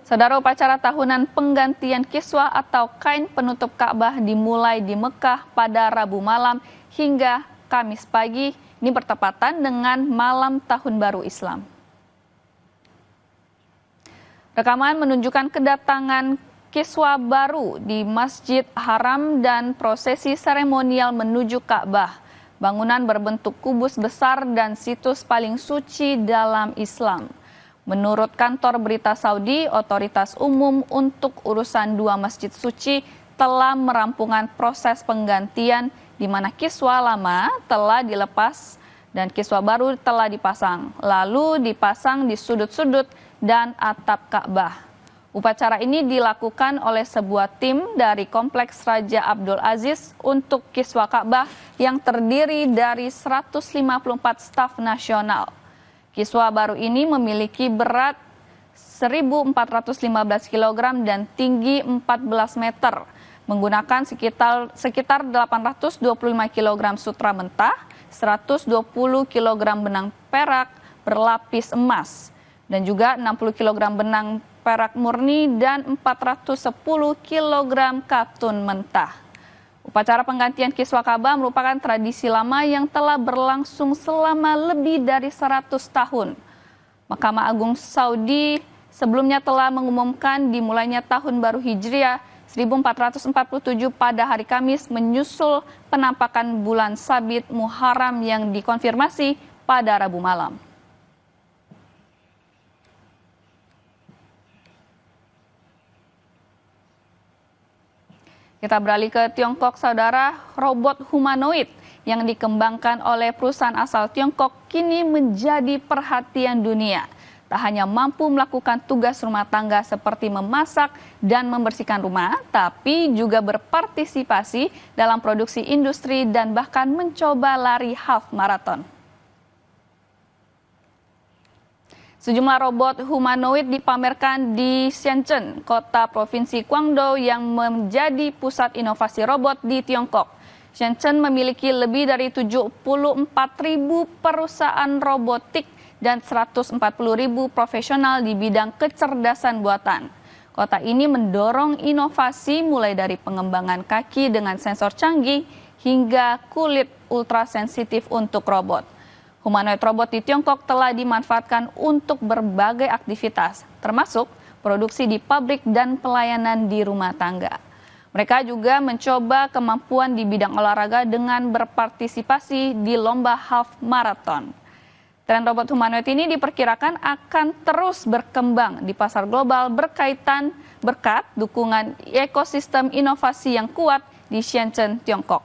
Saudara, upacara tahunan penggantian kiswah atau kain penutup Ka'bah dimulai di Mekah pada Rabu malam hingga Kamis pagi. Ini bertepatan dengan malam Tahun Baru Islam. Rekaman menunjukkan kedatangan kiswah baru di Masjid Haram dan prosesi seremonial menuju Ka'bah, bangunan berbentuk kubus besar dan situs paling suci dalam Islam. Menurut kantor berita Saudi, otoritas umum untuk urusan dua masjid suci telah merampungkan proses penggantian di mana kiswah lama telah dilepas dan kiswah baru telah dipasang, lalu dipasang di sudut-sudut dan atap Ka'bah. Upacara ini dilakukan oleh sebuah tim dari Kompleks Raja Abdul Aziz untuk kiswah Ka'bah yang terdiri dari 154 staf nasional. Kiswah baru ini memiliki berat 1.415 kg dan tinggi 14 meter, menggunakan sekitar 825 kg sutra mentah, 120 kg benang perak berlapis emas, dan juga 60 kg benang perak murni dan 410 kg katun mentah. Upacara penggantian kiswah Ka'bah merupakan tradisi lama yang telah berlangsung selama lebih dari 100 tahun. Mahkamah Agung Saudi sebelumnya telah mengumumkan dimulainya Tahun Baru Hijriah 1447 pada hari Kamis menyusul penampakan bulan sabit Muharram yang dikonfirmasi pada Rabu malam. Kita beralih ke Tiongkok, saudara. Robot humanoid yang dikembangkan oleh perusahaan asal Tiongkok kini menjadi perhatian dunia. Tak hanya mampu melakukan tugas rumah tangga seperti memasak dan membersihkan rumah, tapi juga berpartisipasi dalam produksi industri dan bahkan mencoba lari half marathon. Sejumlah robot humanoid dipamerkan di Shenzhen, kota provinsi Guangdong yang menjadi pusat inovasi robot di Tiongkok. Shenzhen memiliki lebih dari 74.000 perusahaan robotik dan 140.000 profesional di bidang kecerdasan buatan. Kota ini mendorong inovasi mulai dari pengembangan kaki dengan sensor canggih hingga kulit ultrasensitif untuk robot. Humanoid robot di Tiongkok telah dimanfaatkan untuk berbagai aktivitas, termasuk produksi di pabrik dan pelayanan di rumah tangga. Mereka juga mencoba kemampuan di bidang olahraga dengan berpartisipasi di lomba half marathon. Tren robot humanoid ini diperkirakan akan terus berkembang di pasar global berkat dukungan ekosistem inovasi yang kuat di Shenzhen, Tiongkok.